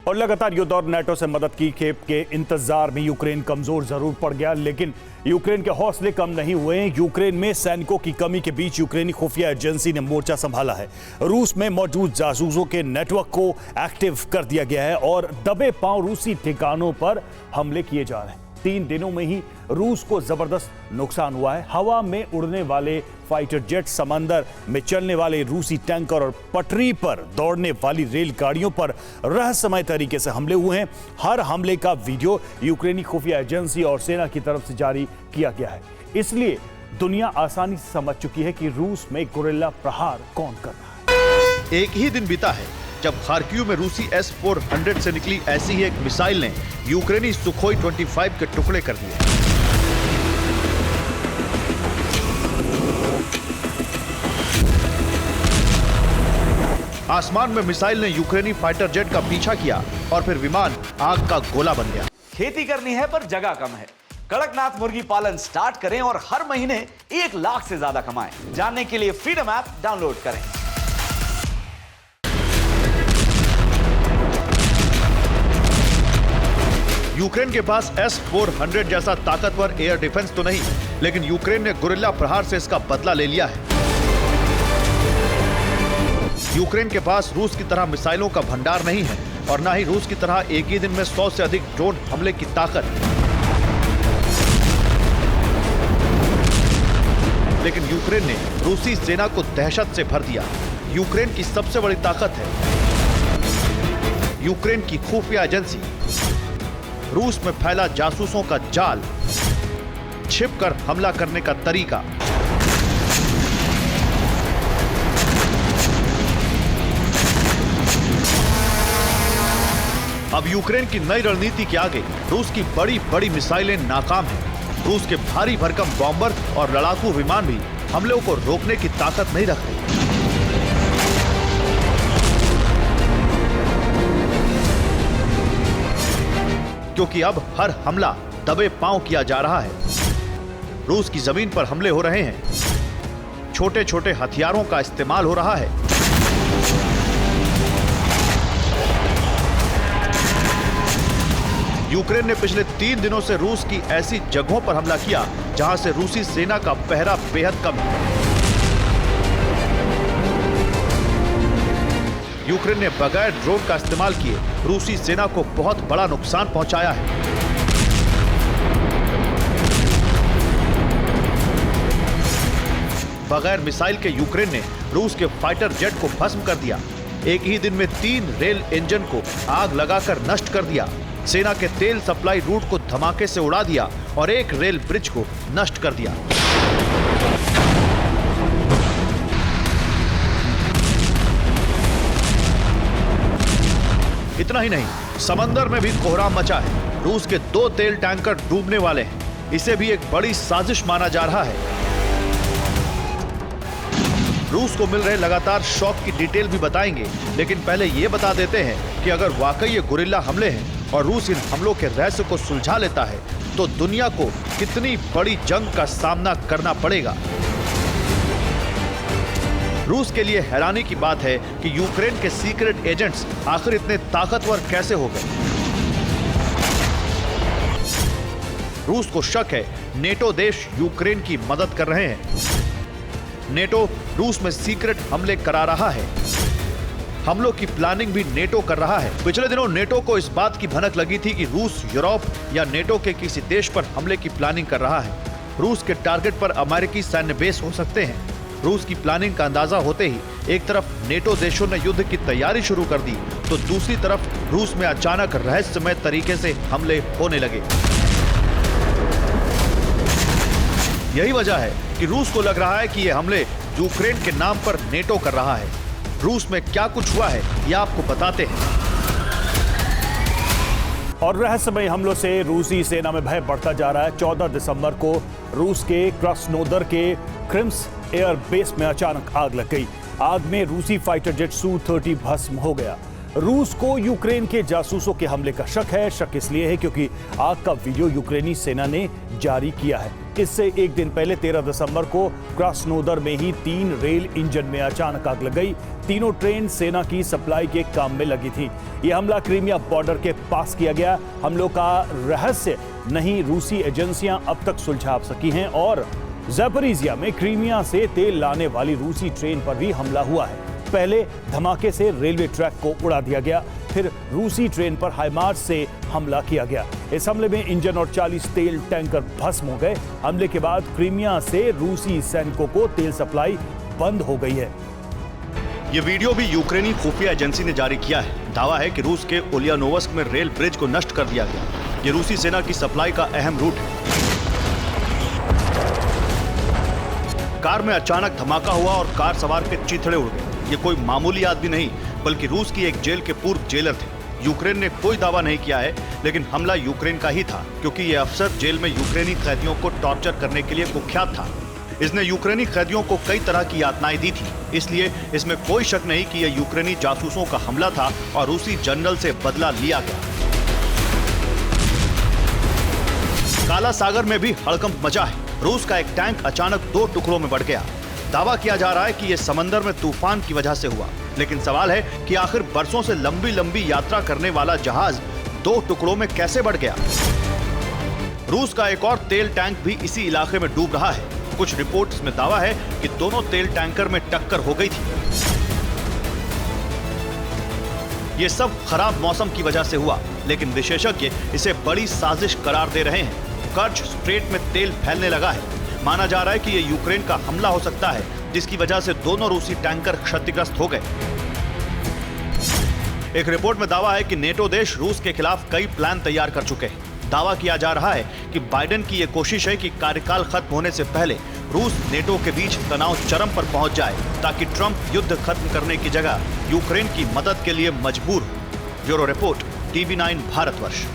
और लगातार युद्ध और नाटो से मदद की खेप के इंतजार में यूक्रेन कमजोर जरूर पड़ गया, लेकिन यूक्रेन के हौसले कम नहीं हुए। यूक्रेन में सैनिकों की कमी के बीच यूक्रेनी खुफिया एजेंसी ने मोर्चा संभाला है। रूस में मौजूद जासूसों के नेटवर्क को एक्टिव कर दिया गया है और दबे पांव रूसी ठिकानों पर हमले किए जा रहे हैं। 3 दिनों में ही रूस को जबरदस्त नुकसान हुआ है। हवा में उड़ने वाले फाइटर जेट, समंदर में चलने वाले रूसी टैंकर और पटरी पर दौड़ने वाली रेलगाड़ियों पर रहस्यमय तरीके से हमले हुए हैं। हर हमले का वीडियो यूक्रेनी खुफिया एजेंसी और सेना की तरफ से जारी किया गया है। इसलिए दुनिया आसानी से समझ चुकी है कि रूस में गुरिल्ला प्रहार कौन कर रहा है। एक ही दिन बीता है जब खार्किव में रूसी S-400 से निकली ऐसी ही एक मिसाइल ने यूक्रेनी सुखोई 25 के टुकड़े कर दिए। आसमान में मिसाइल ने यूक्रेनी फाइटर जेट का पीछा किया और फिर विमान आग का गोला बन गया। खेती करनी है पर जगह कम है। कड़कनाथ मुर्गी पालन स्टार्ट करें और हर महीने 1 लाख से ज्यादा कमाएं। जानने के लिए फ्रीडम ऐप डाउनलोड करें। यूक्रेन के पास S-400 जैसा ताकतवर एयर डिफेंस तो नहीं, लेकिन यूक्रेन ने गुरिल्ला प्रहार से इसका बदला ले लिया है। यूक्रेन के पास रूस की तरह मिसाइलों का भंडार नहीं है और न ही रूस की तरह एक ही दिन में 100 से अधिक ड्रोन हमले की ताकत। लेकिन यूक्रेन ने रूसी सेना को दहशत से भर दिया। यूक्रेन की सबसे बड़ी ताकत है यूक्रेन की खुफिया एजेंसी। रूस में फैला जासूसों का जाल, छिपकर हमला करने का तरीका। अब यूक्रेन की नई रणनीति के आगे रूस की बड़ी बड़ी मिसाइलें नाकाम हैं। रूस के भारी भरकम बॉम्बर और लड़ाकू विमान भी हमलों को रोकने की ताकत नहीं रखते। क्योंकि अब हर हमला दबे पांव किया जा रहा है। रूस की जमीन पर हमले हो रहे हैं। छोटे छोटे हथियारों का इस्तेमाल हो रहा है। यूक्रेन ने पिछले 3 दिनों से रूस की ऐसी जगहों पर हमला किया जहां से रूसी सेना का पहरा बेहद कम है। यूक्रेन ने बगैर ड्रोन का इस्तेमाल किए रूसी सेना को बहुत बड़ा नुकसान पहुंचाया है। बगैर मिसाइल के यूक्रेन ने रूस के फाइटर जेट को भस्म कर दिया। एक ही दिन में 3 रेल इंजन को आग लगाकर नष्ट कर दिया। सेना के तेल सप्लाई रूट को धमाके से उड़ा दिया और एक रेल ब्रिज को नष्ट कर दिया। इतना ही नहीं, समंदर में भी कोहराम मचा है। रूस के 2 तेल टैंकर डूबने वाले हैं। इसे भी एक बड़ी साजिश माना जा रहा है। रूस को मिल रहे लगातार शॉक की डिटेल भी बताएंगे, लेकिन पहले ये बता देते हैं कि अगर वाकई ये गुरिल्ला हमले हैं और रूस इन हमलों के रहस्य को सुलझा लेता है तो दुनिया को कितनी बड़ी जंग का सामना करना पड़ेगा। रूस के लिए हैरानी की बात है कि यूक्रेन के सीक्रेट एजेंट्स आखिर इतने ताकतवर कैसे हो गए। रूस को शक है नेटो देश यूक्रेन की मदद कर रहे हैं। नेटो रूस में सीक्रेट हमले करा रहा है। हमलों की प्लानिंग भी नेटो कर रहा है। पिछले दिनों नेटो को इस बात की भनक लगी थी कि रूस यूरोप या नेटो के किसी देश पर हमले की प्लानिंग कर रहा है। रूस के टारगेट पर अमेरिकी सैन्य बेस हो सकते हैं। रूस की प्लानिंग का अंदाजा होते ही एक तरफ नेटो देशों ने युद्ध की तैयारी शुरू कर दी, तो दूसरी तरफ रूस में अचानक रहस्यमय तरीके से हमले होने लगे। यही वजह है कि रूस को लग रहा है कि ये हमले यूक्रेन के नाम पर नेटो कर रहा है। रूस में क्या कुछ हुआ है ये आपको बताते हैं। और रहस्यमय हमलों से रूसी सेना में भय बढ़ता जा रहा है। 14 दिसंबर को रूस के क्रास्नोदर के क्रिम्स एयर बेस में अचानक आग लग गई। आग में रूसी फाइटर जेट Su-30 भस्म हो गया। रूस को यूक्रेन के जासूसों के हमले का शक है। शक इसलिए है क्योंकि आग का वीडियो यूक्रेनी सेना ने जारी किया है। इससे एक दिन पहले 13 दिसंबर को क्रास्नोदर में ही 3 रेल इंजन में अचानक आग लग गई। तीनों ट्रेन सेना की सप्लाई के काम में लगी थी। यह हमला क्रीमिया बॉर्डर के पास किया गया। हमलों का रहस्य नहीं रूसी एजेंसियां अब तक सुलझा सकी हैं और ज़ैपोरिज़िया में क्रीमिया से तेल लाने वाली रूसी ट्रेन पर भी हमला हुआ है। पहले धमाके से रेलवे ट्रैक को उड़ा दिया गया, फिर रूसी ट्रेन पर हाइमार्स से हमला किया गया। इस हमले में इंजन और 40 तेल टैंकर भस्म हो गए। हमले के बाद क्रीमिया से रूसी सैनिकों को तेल सप्लाई बंद हो गई है। ये वीडियो भी यूक्रेनी खुफिया एजेंसी ने जारी किया है। दावा है कि रूस के उलियानोवस्क में रेल ब्रिज को नष्ट कर दिया गया। ये रूसी सेना की सप्लाई का अहम रूट है। कार में अचानक धमाका हुआ और कार सवार के चीथड़े उड़ गए। ये कोई मामूली आदमी नहीं बल्कि रूस की एक जेल के पूर्व जेलर थे। यूक्रेन ने कोई दावा नहीं किया है, लेकिन हमला यूक्रेन का ही था क्योंकि ये अफसर जेल में यूक्रेनी कैदियों को टॉर्चर करने के लिए कुख्यात था। इसने यूक्रेनी कैदियों को कई तरह की यातनाएं दी थी, इसलिए इसमें कोई शक नहीं कि यह यूक्रेनी जासूसों का हमला था और रूसी जनरल से बदला लिया गया। काला सागर में भी हड़कंप मचा है। रूस का एक टैंक अचानक 2 टुकड़ों में बढ़ गया। दावा किया जा रहा है कि यह समंदर में तूफान की वजह से हुआ, लेकिन सवाल है कि आखिर बरसों से लंबी लंबी यात्रा करने वाला जहाज 2 टुकड़ों में कैसे बढ़ गया। रूस का एक और तेल टैंक भी इसी इलाके में डूब रहा है। कुछ रिपोर्ट्स में दावा है कि दोनों तेल टैंकर में टक्कर हो गई थी। ये सब खराब मौसम की वजह से हुआ, लेकिन विशेषज्ञ इसे बड़ी साजिश करार दे रहे हैं। कर्च स्ट्रेट में तेल फैलने लगा है। माना जा रहा है कि यह यूक्रेन का हमला हो सकता है, जिसकी वजह से दोनों रूसी टैंकर क्षतिग्रस्त हो गए। एक रिपोर्ट में दावा है कि नेटो देश रूस के खिलाफ कई प्लान तैयार कर चुके हैं। दावा किया जा रहा है कि बाइडेन की यह कोशिश है कि कार्यकाल खत्म होने से पहले रूस नेटो के बीच तनाव चरम पर पहुंच जाए, ताकि ट्रंप युद्ध खत्म करने की जगह यूक्रेन की मदद के लिए मजबूर हो। Bureau report, TV9 Bharatvarsh.